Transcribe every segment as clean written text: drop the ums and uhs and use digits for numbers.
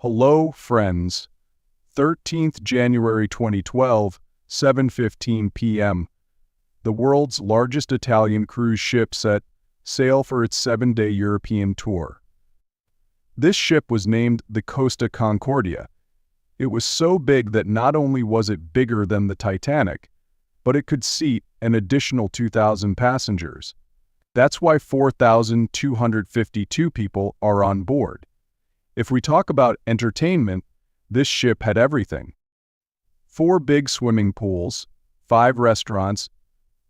Hello, friends. 13th January 2012, 7:15 p.m. The world's largest Italian cruise ship set sail for its 7-day European tour. This ship was named the Costa Concordia. It was so big that not only was it bigger than the Titanic, but it could seat an additional 2,000 passengers. That's why 4,252 people are on board. If we talk about entertainment, this ship had everything. 4 big swimming pools, 5 restaurants,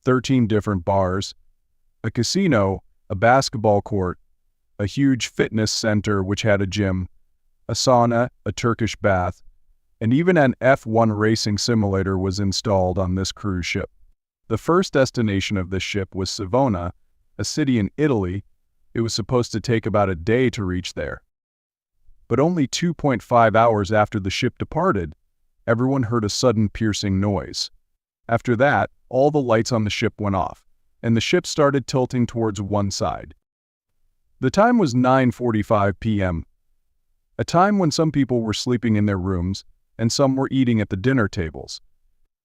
13 different bars, a casino, a basketball court, a huge fitness center which had a gym, a sauna, a Turkish bath, and even an F1 racing simulator was installed on this cruise ship. The first destination of this ship was Savona, a city in Italy. It was supposed to take about a day to reach there. But only 2.5 hours after the ship departed, everyone heard a sudden piercing noise. After that, all the lights on the ship went off, and the ship started tilting towards one side. The time was 9:45 p.m., a time when some people were sleeping in their rooms and some were eating at the dinner tables.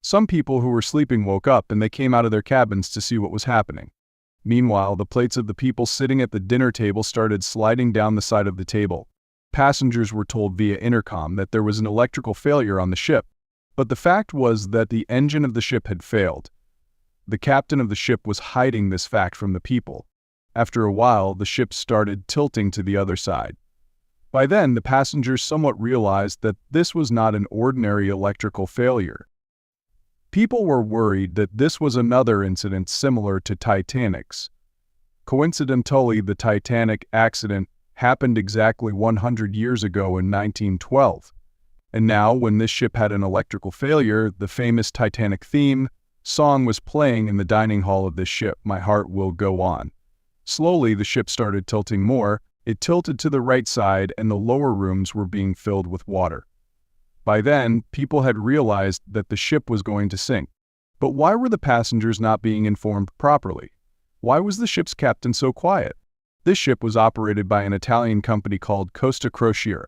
Some people who were sleeping woke up and they came out of their cabins to see what was happening. Meanwhile, the plates of the people sitting at the dinner table started sliding down the side of the table. Passengers were told via intercom that there was an electrical failure on the ship, but the fact was that the engine of the ship had failed. The captain of the ship was hiding this fact from the people. After a while, the ship started tilting to the other side. By then, the passengers somewhat realized that this was not an ordinary electrical failure. People were worried that this was another incident similar to Titanic's. Coincidentally, the Titanic accident happened exactly 100 years ago in 1912. And now, when this ship had an electrical failure, the famous Titanic theme song was playing in the dining hall of this ship, "My Heart Will Go On." Slowly, the ship started tilting more. It tilted to the right side and the lower rooms were being filled with water. By then, people had realized that the ship was going to sink. But why were the passengers not being informed properly? Why was the ship's captain so quiet? This ship was operated by an Italian company called Costa Concordia.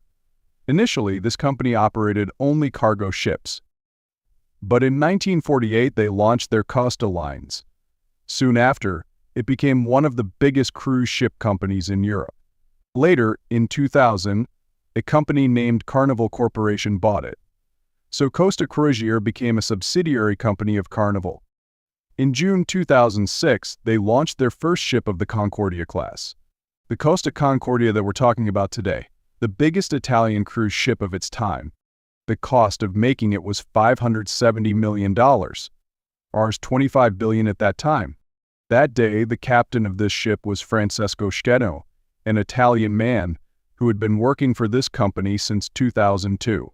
Initially, this company operated only cargo ships. But in 1948, they launched their Costa lines. Soon after, it became one of the biggest cruise ship companies in Europe. Later, in 2000, a company named Carnival Corporation bought it. So Costa Concordia became a subsidiary company of Carnival. In June 2006, they launched their first ship of the Concordia class. The Costa Concordia that we're talking about today, the biggest Italian cruise ship of its time. The cost of making it was $570 million, ours $25 billion at that time. That day, the captain of this ship was Francesco Schettino, an Italian man who had been working for this company since 2002.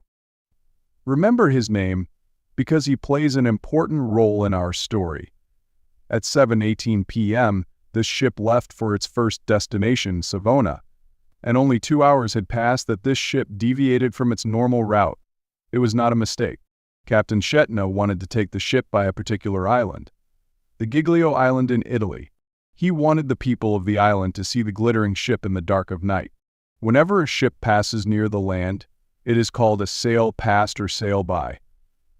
Remember his name because he plays an important role in our story. At 7:18 p.m., this ship left for its first destination, Savona, and only 2 hours had passed that this ship deviated from its normal route. It was not a mistake. Captain Schettino wanted to take the ship by a particular island, the Giglio island in Italy. He wanted the people of the island to see the glittering ship in the dark of night. Whenever a ship passes near the land, it is called a sail past or sail by.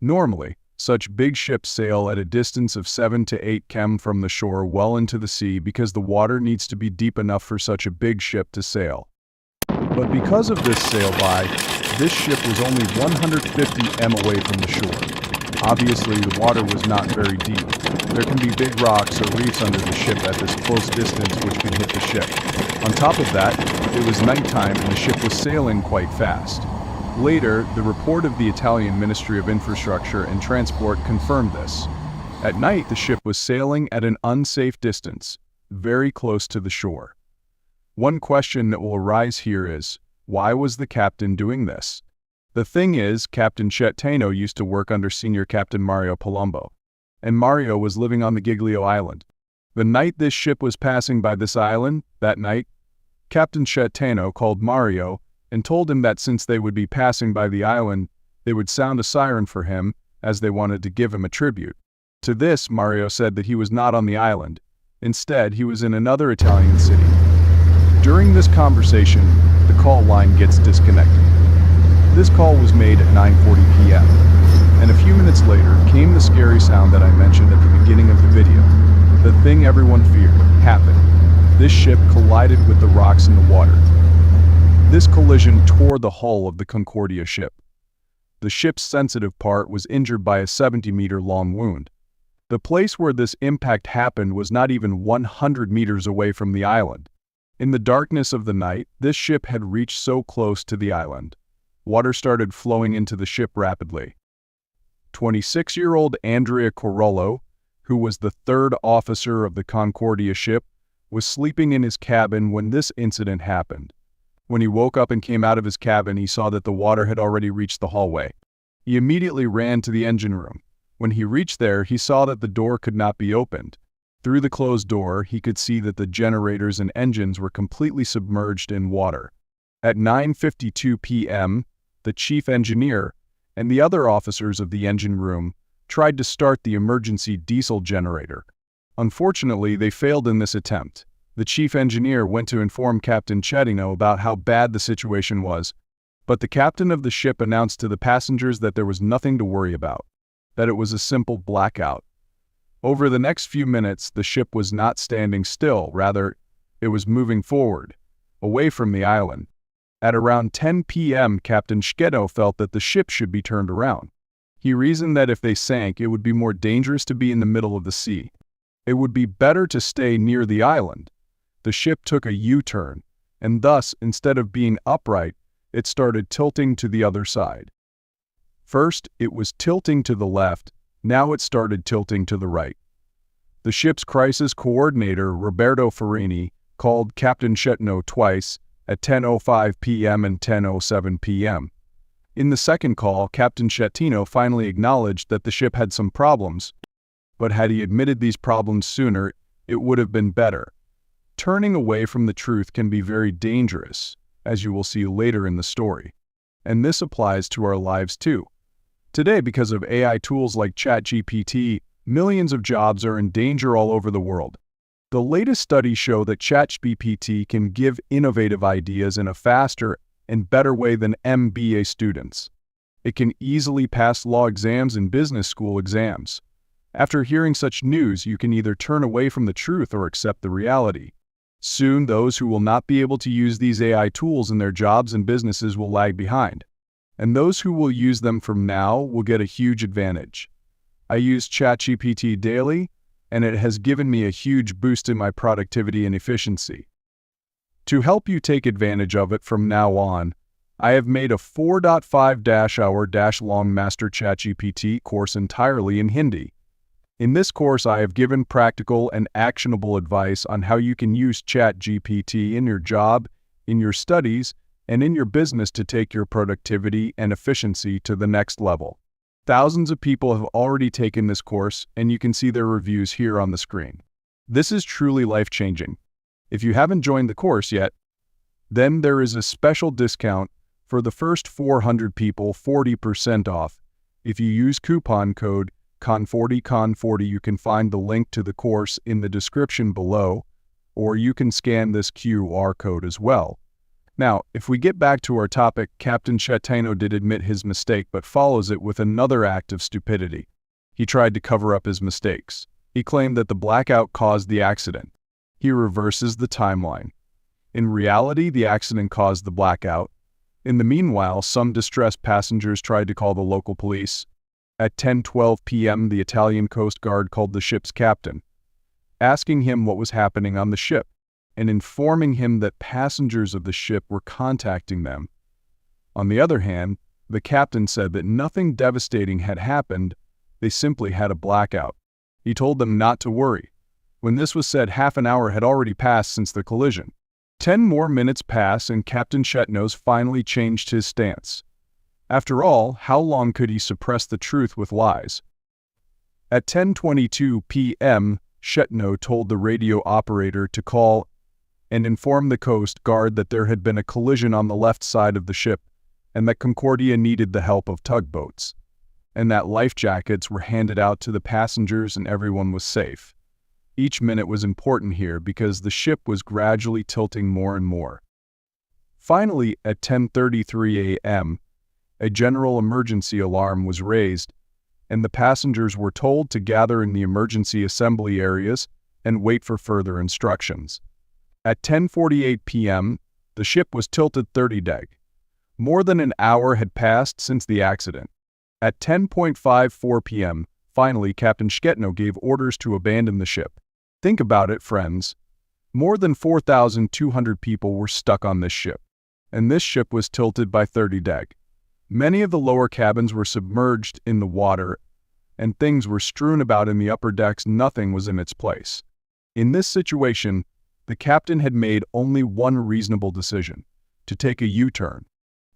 Normally, such big ships sail at a distance of 7 to 8 km from the shore well into the sea because the water needs to be deep enough for such a big ship to sail. But because of this sail by, this ship was only 150 m away from the shore. Obviously, the water was not very deep. There can be big rocks or reefs under the ship at this close distance which can hit the ship. On top of that, it was nighttime and the ship was sailing quite fast. Later, the report of the Italian Ministry of Infrastructure and Transport confirmed this. At night, the ship was sailing at an unsafe distance, very close to the shore. One question that will arise here is, why was the captain doing this? The thing is, Captain Schettino used to work under Senior Captain Mario Palumbo, and Mario was living on the Giglio island. The night this ship was passing by this island, that night, Captain Schettino called Mario and told him that since they would be passing by the island, they would sound a siren for him as they wanted to give him a tribute. To this, Mario said that he was not on the island. Instead, he was in another Italian city. During this conversation, the call line gets disconnected. This call was made at 9:40 p.m., and a few minutes later came the scary sound that I mentioned at the beginning of the video. The thing everyone feared happened. This ship collided with the rocks in the water. This collision tore the hull of the Concordia ship. The ship's sensitive part was injured by a 70-meter-long wound. The place where this impact happened was not even 100 meters away from the island. In the darkness of the night, this ship had reached so close to the island. Water started flowing into the ship rapidly. 26-year-old Andrea Corollo, who was the third officer of the Concordia ship, was sleeping in his cabin when this incident happened. When he woke up and came out of his cabin, he saw that the water had already reached the hallway. He immediately ran to the engine room. When he reached there, he saw that the door could not be opened. Through the closed door, he could see that the generators and engines were completely submerged in water. At 9:52 p.m., the chief engineer and the other officers of the engine room tried to start the emergency diesel generator. Unfortunately, they failed in this attempt. The chief engineer went to inform Captain Schettino about how bad the situation was, but the captain of the ship announced to the passengers that there was nothing to worry about, that it was a simple blackout. Over the next few minutes, the ship was not standing still, rather, it was moving forward, away from the island. At around 10 p.m., Captain Schettino felt that the ship should be turned around. He reasoned that if they sank, it would be more dangerous to be in the middle of the sea. It would be better to stay near the island. The ship took a U-turn, and thus, instead of being upright, it started tilting to the other side. First, it was tilting to the left, now it started tilting to the right. The ship's crisis coordinator, Roberto Farini, called Captain Schettino twice, at 10:05 p.m. and 10:07 p.m. In the second call, Captain Schettino finally acknowledged that the ship had some problems, but had he admitted these problems sooner, it would have been better. Turning away from the truth can be very dangerous, as you will see later in the story. And this applies to our lives too. Today, because of AI tools like ChatGPT, millions of jobs are in danger all over the world. The latest studies show that ChatGPT can give innovative ideas in a faster and better way than MBA students. It can easily pass law exams and business school exams. After hearing such news, you can either turn away from the truth or accept the reality. Soon, those who will not be able to use these AI tools in their jobs and businesses will lag behind. And those who will use them from now will get a huge advantage. I use ChatGPT daily, and it has given me a huge boost in my productivity and efficiency. To help you take advantage of it from now on, I have made a 4.5-hour-long Master ChatGPT course entirely in Hindi. In this course, I have given practical and actionable advice on how you can use ChatGPT in your job, in your studies, and in your business to take your productivity and efficiency to the next level. Thousands of people have already taken this course, and you can see their reviews here on the screen. This is truly life-changing. If you haven't joined the course yet, then there is a special discount for the first 400 people, 40% off. If you use coupon code CON40, you can find the link to the course in the description below, or you can scan this QR code as well. Now, if we get back to our topic, Captain Schettino did admit his mistake, but follows it with another act of stupidity. He tried to cover up his mistakes. He claimed that the blackout caused the accident. He reverses the timeline. In reality, the accident caused the blackout. In the meanwhile, some distressed passengers tried to call the local police. At 10:12 p.m., the Italian Coast Guard called the ship's captain, asking him what was happening on the ship, and informing him that passengers of the ship were contacting them. On the other hand, the captain said that nothing devastating had happened, they simply had a blackout. He told them not to worry. When this was said, half an hour had already passed since the collision. 10 more minutes pass and Captain Schettino finally changed his stance. After all, how long could he suppress the truth with lies? At 10:22 p.m., Schettino told the radio operator to call and inform the Coast Guard that there had been a collision on the left side of the ship and that Concordia needed the help of tugboats, and that life jackets were handed out to the passengers and everyone was safe. Each minute was important here because the ship was gradually tilting more and more. Finally, at 10:33 a.m., a general emergency alarm was raised, and the passengers were told to gather in the emergency assembly areas and wait for further instructions. At 10:48 p.m., the ship was tilted 30 deg. More than an hour had passed since the accident. At 10:54 p.m., finally, Captain Schettino gave orders to abandon the ship. Think about it, friends. More than 4,200 people were stuck on this ship, and this ship was tilted by 30 deg. Many of the lower cabins were submerged in the water, and things were strewn about in the upper decks. Nothing was in its place. In this situation, the captain had made only one reasonable decision: to take a U-turn.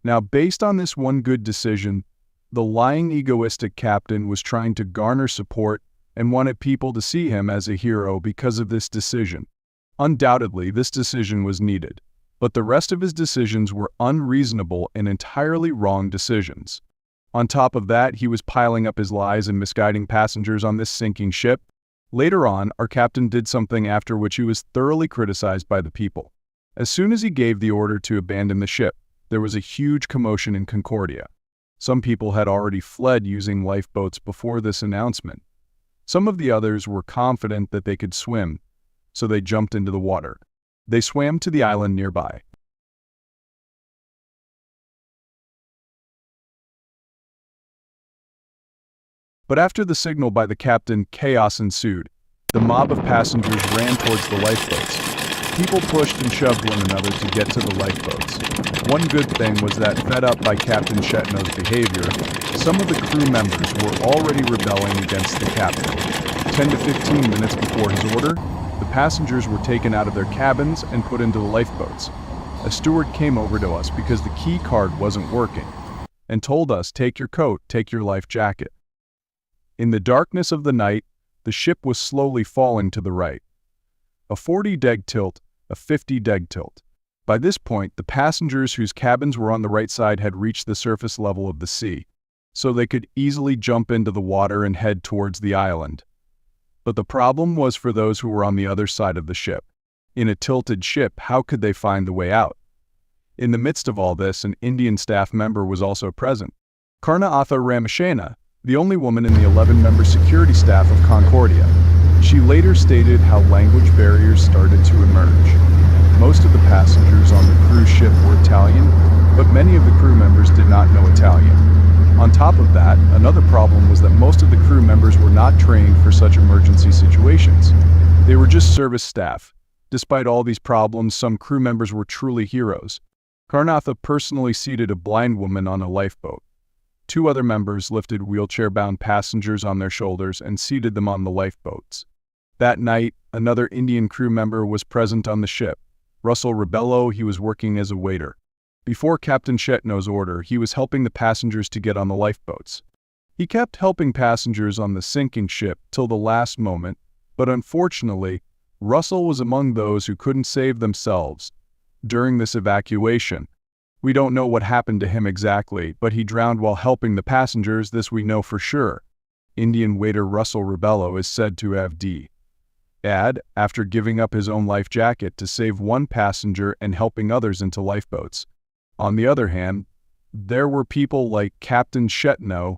Now, based on this one good decision, the lying, egoistic captain was trying to garner support and wanted people to see him as a hero because of this decision. Undoubtedly, this decision was needed, but the rest of his decisions were unreasonable and entirely wrong decisions. On top of that, he was piling up his lies and misguiding passengers on this sinking ship. Later on, our captain did something after which he was thoroughly criticized by the people. As soon as he gave the order to abandon the ship, there was a huge commotion in Concordia. Some people had already fled using lifeboats before this announcement. Some of the others were confident that they could swim, so they jumped into the water. They swam to the island nearby. But after the signal by the captain, chaos ensued. The mob of passengers ran towards the lifeboats. People pushed and shoved one another to get to the lifeboats. One good thing was that, fed up by Captain Schettino's behavior, some of the crew members were already rebelling against the captain. 10 to 15 minutes before his order, the passengers were taken out of their cabins and put into the lifeboats. A steward came over to us because the key card wasn't working, and told us, "Take your coat, take your life jacket." In the darkness of the night, the ship was slowly falling to the right. A 40 deg tilt, a 50 deg tilt. By this point, the passengers whose cabins were on the right side had reached the surface level of the sea, so they could easily jump into the water and head towards the island. But the problem was for those who were on the other side of the ship. In a tilted ship, how could they find the way out? In the midst of all this, an Indian staff member was also present. Karnaatha Ramashena, the only woman in the 11-member security staff of Concordia. She later stated how language barriers started to emerge. Most of the passengers on the cruise ship were Italian, but many of the crew members did not know Italian. On top of that, another problem was that most of the crew members were not trained for such emergency situations. They were just service staff. Despite all these problems, some crew members were truly heroes. Karnatha personally seated a blind woman on a lifeboat. 2 other members lifted wheelchair-bound passengers on their shoulders and seated them on the lifeboats. That night, another Indian crew member was present on the ship. Russell Rebello, he was working as a waiter. Before Captain Schettino's order, he was helping the passengers to get on the lifeboats. He kept helping passengers on the sinking ship till the last moment, but unfortunately, Russell was among those who couldn't save themselves during this evacuation. We don't know what happened to him exactly, but he drowned while helping the passengers, this we know for sure. Indian waiter Russell Rebello is said to have died after giving up his own life jacket to save one passenger and helping others into lifeboats. On the other hand, there were people like Captain Schettino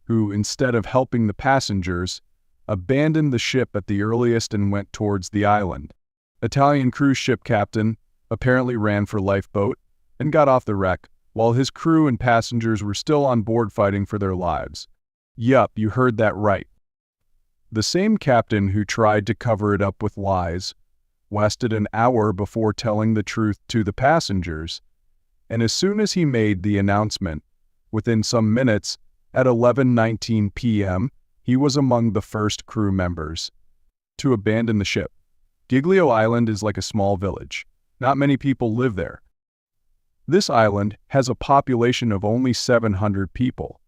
who, instead of helping the passengers, abandoned the ship at the earliest and went towards the island. Italian cruise ship captain apparently ran for lifeboat and got off the wreck, while his crew and passengers were still on board fighting for their lives. Yup, you heard that right. The same captain who tried to cover it up with lies wasted an hour before telling the truth to the passengers, and as soon as he made the announcement, within some minutes, at 11:19 p.m., he was among the first crew members to abandon the ship. Giglio Island is like a small village. Not many people live there. This island has a population of only 700 people.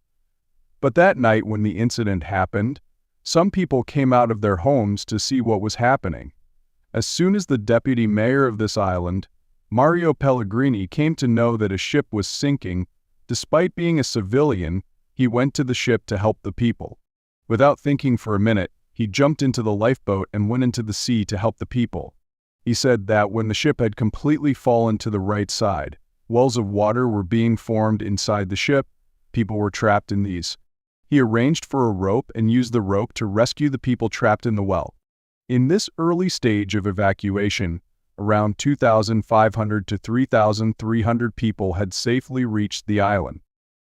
But that night when the incident happened, some people came out of their homes to see what was happening. As soon as the deputy mayor of this island, Mario Pellegrini, came to know that a ship was sinking, despite being a civilian, he went to the ship to help the people. Without thinking for a minute, he jumped into the lifeboat and went into the sea to help the people. He said that when the ship had completely fallen to the right side, wells of water were being formed inside the ship, people were trapped in these. He arranged for a rope and used the rope to rescue the people trapped in the well. In this early stage of evacuation, around 2,500 to 3,300 people had safely reached the island.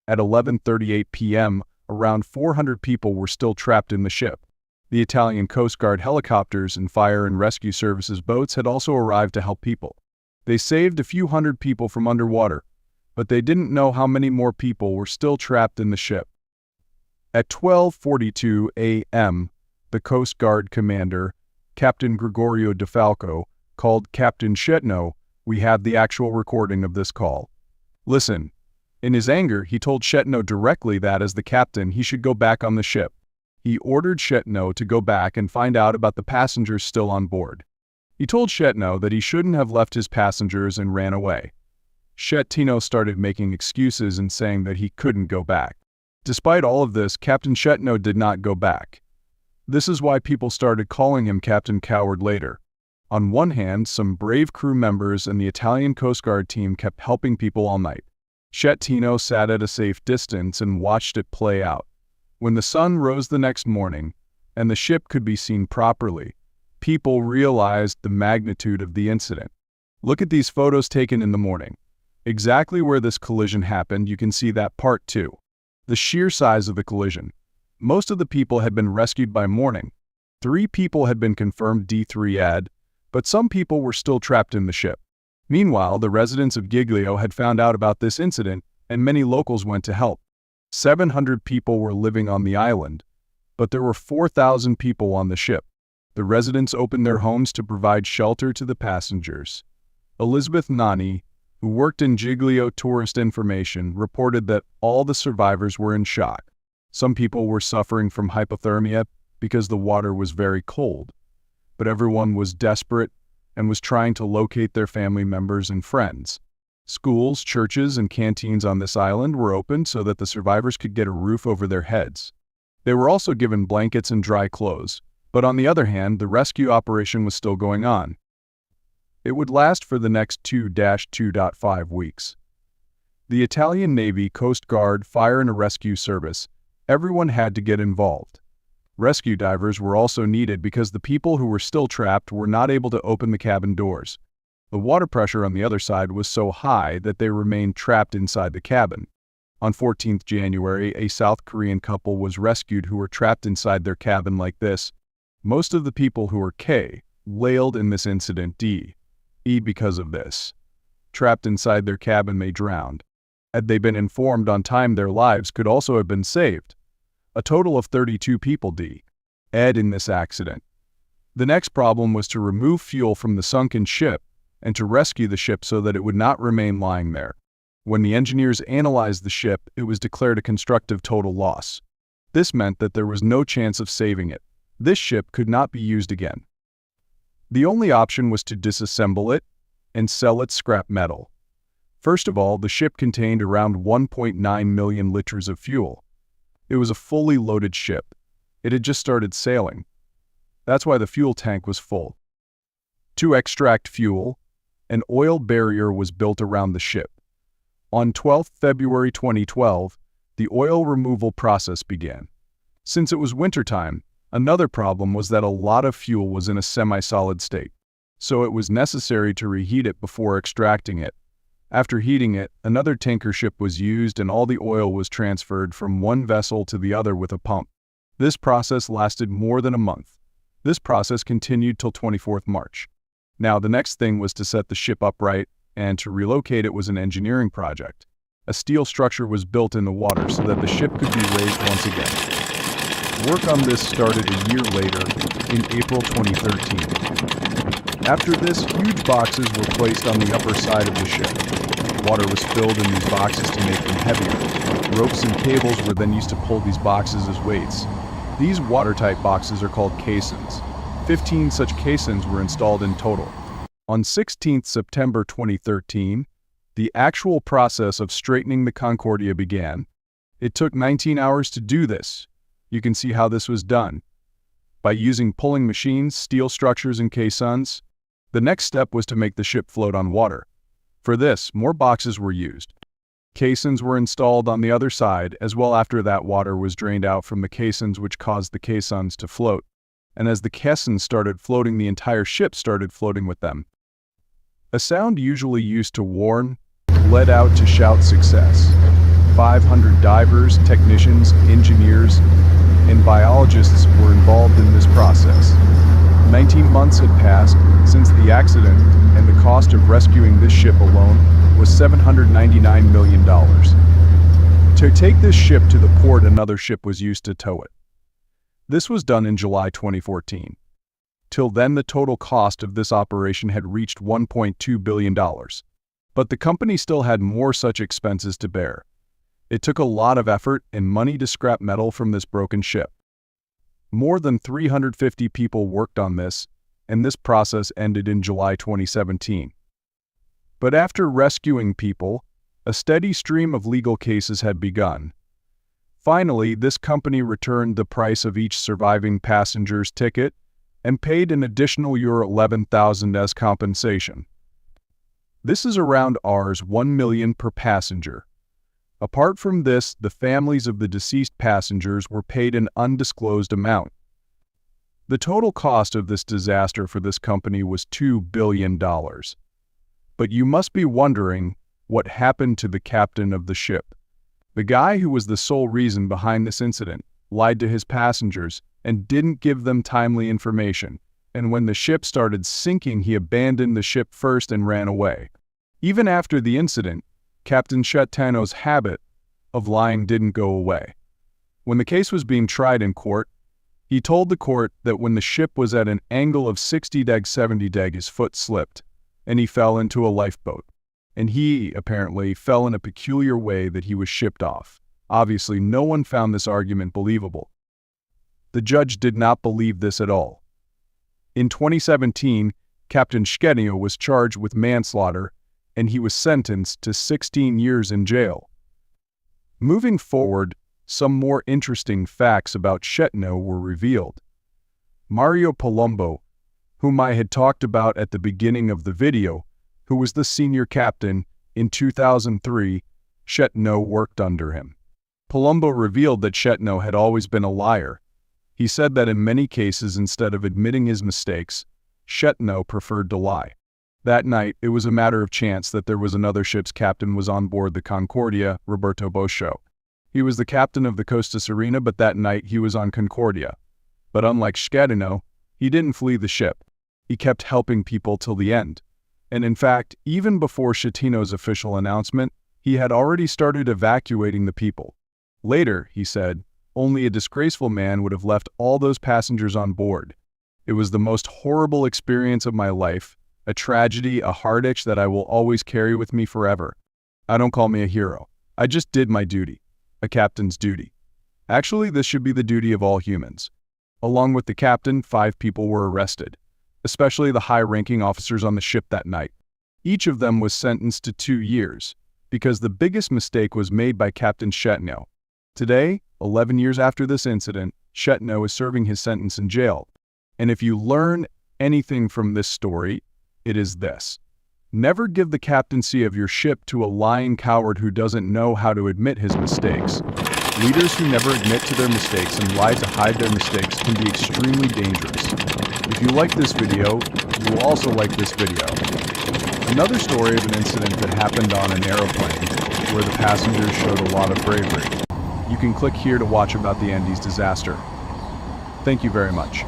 At 11:38 p.m., around 400 people were still trapped in the ship. The Italian Coast Guard helicopters and fire and rescue services boats had also arrived to help people. They saved a few hundred people from underwater, but they didn't know how many more people were still trapped in the ship. At 12:42 a.m., the Coast Guard commander, Captain Gregorio De Falco, called Captain Schettino. We have the actual recording of this call. Listen. In his anger, he told Schettino directly that as the captain, he should go back on the ship. He ordered Schettino to go back and find out about the passengers still on board. He told Schettino that he shouldn't have left his passengers and ran away. Schettino started making excuses and saying that he couldn't go back. Despite all of this, Captain Schettino did not go back. This is why people started calling him Captain Coward later. On one hand, some brave crew members and the Italian Coast Guard team kept helping people all night. Schettino sat at a safe distance and watched it play out. When the sun rose the next morning, and the ship could be seen properly, people realized the magnitude of the incident. Look at these photos taken in the morning. Exactly where this collision happened, you can see that part too. The sheer size of the collision. Most of the people had been rescued by morning. 3 people had been confirmed D3 but some people were still trapped in the ship. Meanwhile, the residents of Giglio had found out about this incident, and many locals went to help. 700 people were living on the island, but there were 4,000 people on the ship. The residents opened their homes to provide shelter to the passengers. Elizabeth Nani, who worked in Giglio Tourist Information, reported that all the survivors were in shock. Some people were suffering from hypothermia because the water was very cold, but everyone was desperate and was trying to locate their family members and friends. Schools, churches, and canteens on this island were opened so that the survivors could get a roof over their heads. They were also given blankets and dry clothes, but on the other hand, the rescue operation was still going on. It would last for the next 2-2.5 weeks. The Italian Navy, Coast Guard, Fire and Rescue Service, everyone had to get involved. Rescue divers were also needed because the people who were still trapped were not able to open the cabin doors. The water pressure on the other side was so high that they remained trapped inside the cabin. On 14th January, a South Korean couple was rescued who were trapped inside their cabin like this. Most of the people who were K wailed in this incident because of this. Trapped inside their cabin, they drowned. Had they been informed on time, their lives could also have been saved. A total of 32 people died in this accident. The next problem was to remove fuel from the sunken ship and to rescue the ship so that it would not remain lying there. When the engineers analyzed the ship, it was declared a constructive total loss. This meant that there was no chance of saving it. This ship could not be used again. The only option was to disassemble it and sell it scrap metal. First of all, the ship contained around 1.9 million liters of fuel. It was a fully loaded ship. It had just started sailing. That's why the fuel tank was full. To extract fuel, an oil barrier was built around the ship. On 12 February 2012, the oil removal process began. Since it was wintertime, another problem was that a lot of fuel was in a semi-solid state, so it was necessary to reheat it before extracting it. After heating it, another tanker ship was used and all the oil was transferred from one vessel to the other with a pump. This process lasted more than a month. This process continued till 24th March. Now, the next thing was to set the ship upright, and to relocate it was an engineering project. A steel structure was built in the water so that the ship could be raised once again. Work on this started a year later, in April 2013. After this, huge boxes were placed on the upper side of the ship. Water was filled in these boxes to make them heavier. Ropes and cables were then used to pull these boxes as weights. These watertight boxes are called caissons. 15 such caissons were installed in total. On 16 September 2013, the actual process of straightening the Concordia began. It took 19 hours to do this. You can see how this was done. By using pulling machines, steel structures, and caissons, the next step was to make the ship float on water. For this, more boxes were used. Caissons were installed on the other side, as well after that water was drained out from the caissons, which caused the caissons to float. And as the caissons started floating, the entire ship started floating with them. A sound usually used to warn led out to shout success. 500 divers, technicians, engineers, and biologists were involved in this process. 19 months had passed since the accident, and the cost of rescuing this ship alone was $799 million. To take this ship to the port, another ship was used to tow it. This was done in July 2014. Till then, the total cost of this operation had reached $1.2 billion. But the company still had more such expenses to bear. It took a lot of effort and money to scrap metal from this broken ship. More than 350 people worked on this, and this process ended in July 2017. But after rescuing people, a steady stream of legal cases had begun. Finally, this company returned the price of each surviving passenger's ticket and paid an additional €11,000 as compensation. This is around $1 million per passenger. Apart from this, the families of the deceased passengers were paid an undisclosed amount. The total cost of this disaster for this company was $2 billion. But you must be wondering what happened to the captain of the ship. The guy who was the sole reason behind this incident lied to his passengers and didn't give them timely information, and when the ship started sinking, he abandoned the ship first and ran away. Even after the incident, Captain Schettino's habit of lying didn't go away. When the case was being tried in court, he told the court that when the ship was at an angle of 60°-70°, his foot slipped, and he fell into a lifeboat. And he, apparently, fell in a peculiar way that he was shipped off. Obviously, no one found this argument believable. The judge did not believe this at all. In 2017, Captain Schettino was charged with manslaughter, and he was sentenced to 16 years in jail. Moving forward, some more interesting facts about Schettino were revealed. Mario Palumbo, whom I had talked about at the beginning of the video, who was the senior captain in 2003, Schettino worked under him. Palumbo revealed that Schettino had always been a liar. He said that in many cases, instead of admitting his mistakes, Schettino preferred to lie. That night, it was a matter of chance that there was another ship's captain was on board the Concordia, Roberto Boscio. He was the captain of the Costa Serena, but that night he was on Concordia. But unlike Schettino, he didn't flee the ship. He kept helping people till the end. And in fact, even before Schettino's official announcement, he had already started evacuating the people. Later, he said, only a disgraceful man would have left all those passengers on board. It was the most horrible experience of my life, a tragedy, a heartache that I will always carry with me forever. I don't call me a hero. I just did my duty, a captain's duty. Actually, this should be the duty of all humans. Along with the captain, 5 people were arrested, especially the high-ranking officers on the ship that night. Each of them was sentenced to 2 years, because the biggest mistake was made by Captain Schettino. Today, 11 years after this incident, Schettino is serving his sentence in jail. And if you learn anything from this story, it is this. Never give the captaincy of your ship to a lying coward who doesn't know how to admit his mistakes. Leaders who never admit to their mistakes and lie to hide their mistakes can be extremely dangerous. If you like this video, you will also like this video. Another story of an incident that happened on an aeroplane where the passengers showed a lot of bravery. You can click here to watch about the Andes disaster. Thank you very much.